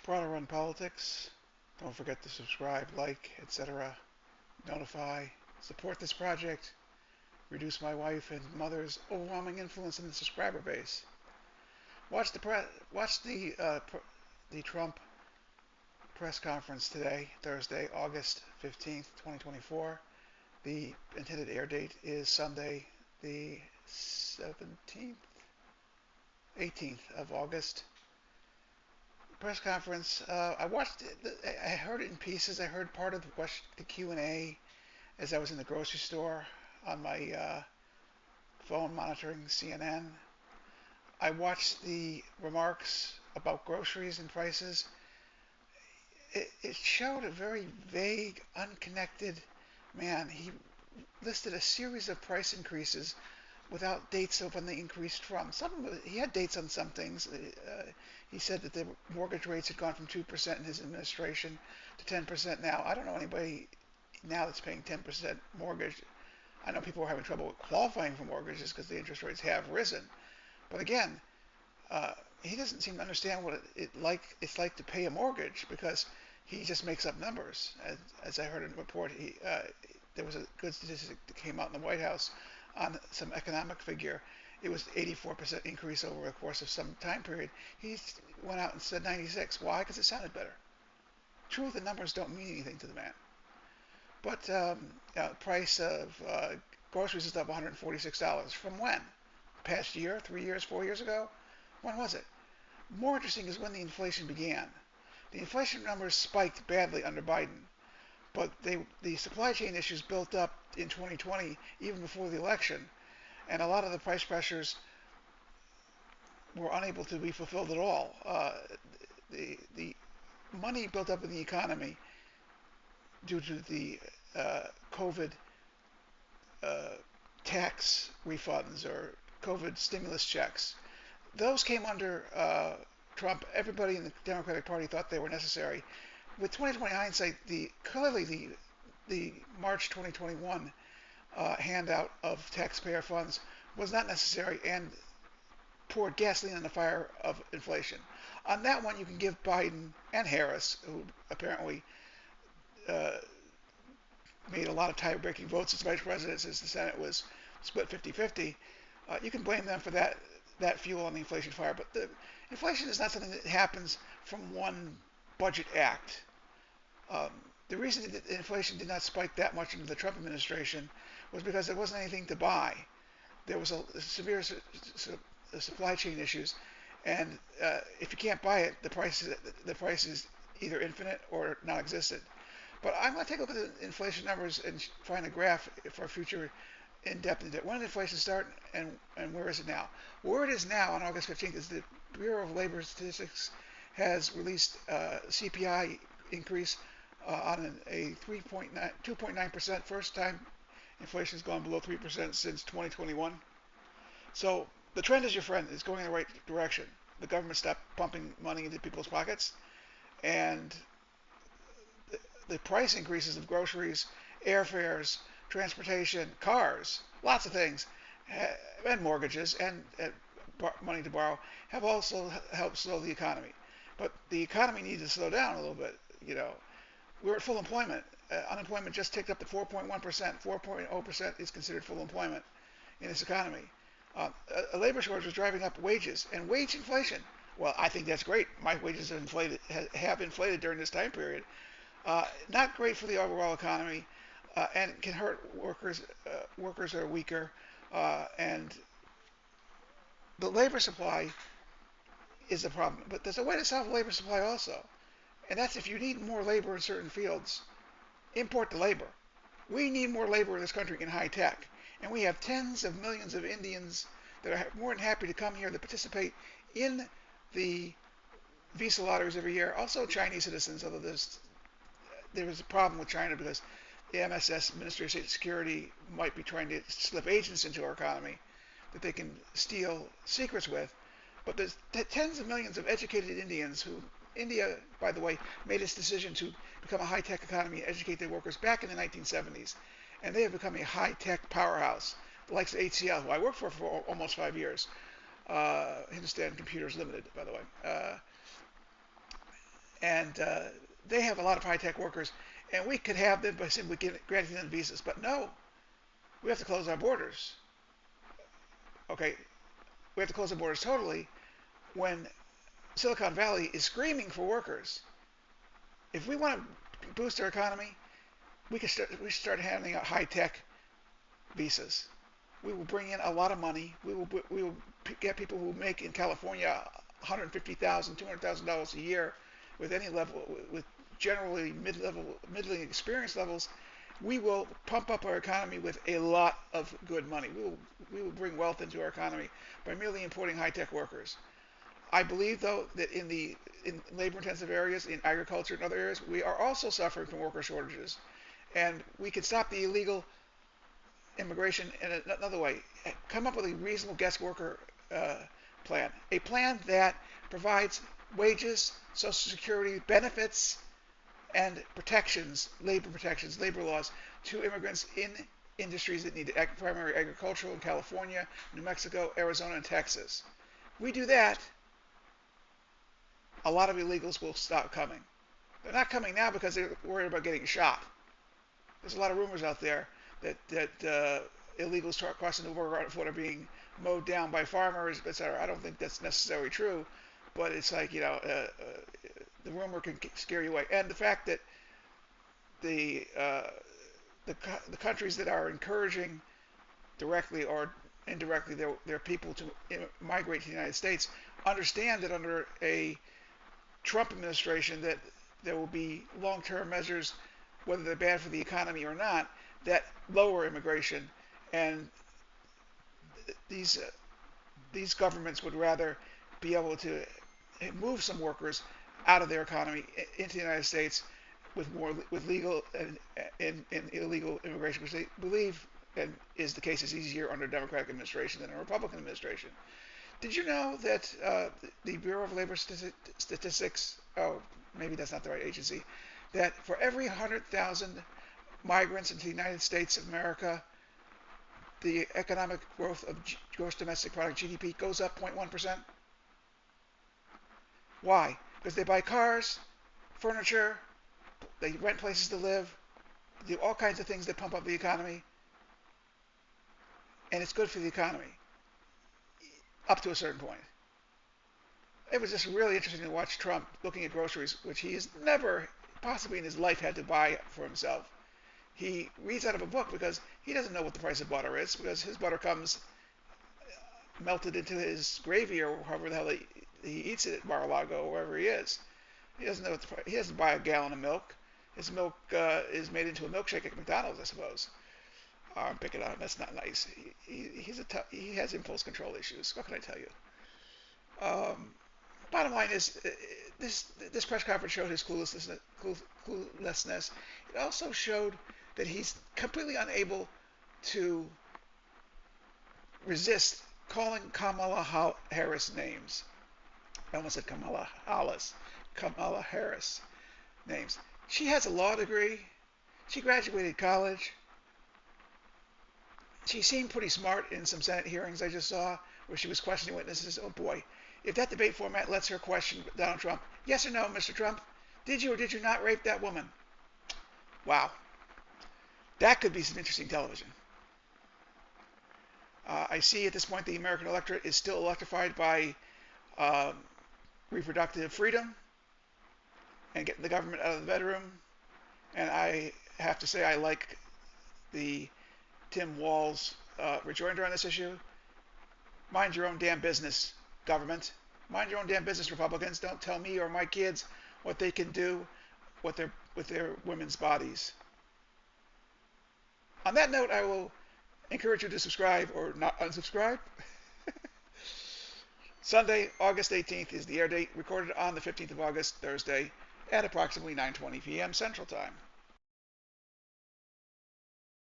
Broader run politics. Don't forget to subscribe, like, etc. Notify. Support this project. Reduce my wife and mother's overwhelming influence in the subscriber base. Watch the Trump press conference today, Thursday, August 15th, 2024. The intended air date is Sunday, the 17th, 18th of August. Press conference. I watched it. I heard it in pieces. I heard part of the Q&A as I was in the grocery store on my phone monitoring CNN. I watched the remarks about groceries and prices. It showed a very vague, unconnected man. He listed a series of price increases without dates of when they increased from. He had dates on some things. He said that the mortgage rates had gone from 2% in his administration to 10% now. I don't know anybody now that's paying 10% mortgage. I know people are having trouble qualifying for mortgages because the interest rates have risen. But again, he doesn't seem to understand what it's like to pay a mortgage because he just makes up numbers. As I heard in a report, there was a good statistic that came out in the White House on some economic figure. It was 84% increase over the course of some time period. He went out and said 96. Why? Because it sounded better. Truth and numbers don't mean anything to the man. But price of groceries is up $146. From when? Past year? 3 years? 4 years ago? When was it? More interesting is when the inflation began. The inflation numbers spiked badly under Biden, but the supply chain issues built up in 2020 even before the election, and a lot of the price pressures were unable to be fulfilled at all. The money built up in the economy due to the COVID tax refunds or COVID stimulus checks. Those came under Trump. Everybody in the Democratic Party thought they were necessary. With 2020 hindsight, clearly the March 2021 handout of taxpayer funds was not necessary and poured gasoline on the fire of inflation. On that one, you can give Biden and Harris, who apparently made a lot of tie-breaking votes as vice president since the Senate was split 50-50. You can blame them for that fuel on the inflation fire. But the inflation is not something that happens from one budget act. The reason that inflation did not spike that much under the Trump administration was because there wasn't anything to buy. There was a severe supply chain issues, and if you can't buy it, the price is either infinite or non-existent. But I'm going to take a look at the inflation numbers and find a graph for future in-depth into it. When did inflation start and where is it now? Where it is now on August 15th is the Bureau of Labor Statistics has released CPI increase on a 2.9%. First time inflation has gone below 3% since 2021. So the trend is your friend. It's going in the right direction. The government stopped pumping money into people's pockets, and the price increases of groceries, airfares, transportation, cars, lots of things, and mortgages and money to borrow have also helped slow the economy. But the economy needs to slow down a little bit. We're at full employment. Unemployment just ticked up to 4.1%. 4.0% is considered full employment in this economy. A labor shortage was driving up wages and wage inflation. Well, I think that's great. My wages have inflated during this time period. Not great for the overall economy, and can hurt workers. Workers are weaker, and the labor supply is a problem. But there's a way to solve labor supply also, and that's if you need more labor in certain fields, import the labor. We need more labor in this country in high tech, and we have tens of millions of Indians that are more than happy to come here to participate in the visa lotteries every year. Also Chinese citizens, although there is a problem with China because the MSS, Ministry of State Security, might be trying to slip agents into our economy that they can steal secrets with. But there's tens of millions of educated Indians who, India, by the way, made its decision to become a high-tech economy and educate their workers back in the 1970s. And they have become a high-tech powerhouse, the likes of HCL, who I worked for almost 5 years. Hindustan Computers Limited, by the way. and they have a lot of high-tech workers, and we could have them by simply granting them visas. But no, we have to close our borders. Okay, we have to close our borders totally when Silicon Valley is screaming for workers. If we want to boost our economy, we should start handing out high-tech visas. We will bring in a lot of money. We will get people who make in California $150,000, $200,000 a year with any level, with generally middling experience levels. We will pump up our economy with a lot of good money. We will bring wealth into our economy by merely importing high-tech workers. I believe, though, that in labor-intensive areas, in agriculture and other areas, we are also suffering from worker shortages. And we can stop the illegal immigration in another way. Come up with a reasonable guest worker plan. A plan that provides wages, Social Security benefits, and protections, labor laws to immigrants in industries that need primary agricultural in California, New Mexico, Arizona, and Texas. We do that, a lot of illegals will stop coming. They're not coming now because they're worried about getting shot. There's a lot of rumors out there that illegals crossing the border on foot are being mowed down by farmers, etc. I don't think that's necessarily true, but it's like, the rumor can scare you away. And the fact that the countries that are encouraging directly or indirectly their people to migrate to the United States understand that under a Trump administration that there will be long-term measures, whether they're bad for the economy or not, that lower immigration, and these governments would rather be able to move some workers out of their economy into the United States with legal and illegal immigration, which they believe and is the case is easier under a Democratic administration than a Republican administration. Did you know that the Bureau of Labor Statistics, oh, maybe that's not the right agency, that for every 100,000 migrants into the United States of America, the economic growth of gross domestic product, GDP, goes up 0.1%? Why? Because they buy cars, furniture, they rent places to live, do all kinds of things that pump up the economy, and it's good for the economy up to a certain point. It was just really interesting to watch Trump looking at groceries, which he has never, possibly in his life, had to buy for himself. He reads out of a book because he doesn't know what the price of butter is, because his butter comes melted into his gravy or however the hell he eats it at Mar-a-Lago or wherever he is. He doesn't know what the price. He doesn't buy a gallon of milk. His milk is made into a milkshake at McDonald's, I suppose. I'm picking on him. That's not nice. He has impulse control issues. What can I tell you? Bottom line is, this press conference showed his cluelessness. It also showed that he's completely unable to resist calling Kamala Harris names. I almost said Kamala Harris names. She has a law degree. She graduated college. She seemed pretty smart in some Senate hearings I just saw, where she was questioning witnesses. Oh boy, if that debate format lets her question Donald Trump, yes or no, Mr. Trump, did you or did you not rape that woman? Wow, that could be some interesting television. I see at this point the American electorate is still electrified by reproductive freedom and getting the government out of the bedroom. And I have to say I like the Tim Walz rejoinder on this issue. Mind your own damn business, government. Mind your own damn business, Republicans. Don't tell me or my kids what they can do with their women's bodies. On that note, I will encourage you to subscribe or not unsubscribe. Sunday, August 18th is the air date, recorded on the 15th of August, Thursday, at approximately 9:20 p.m. Central Time.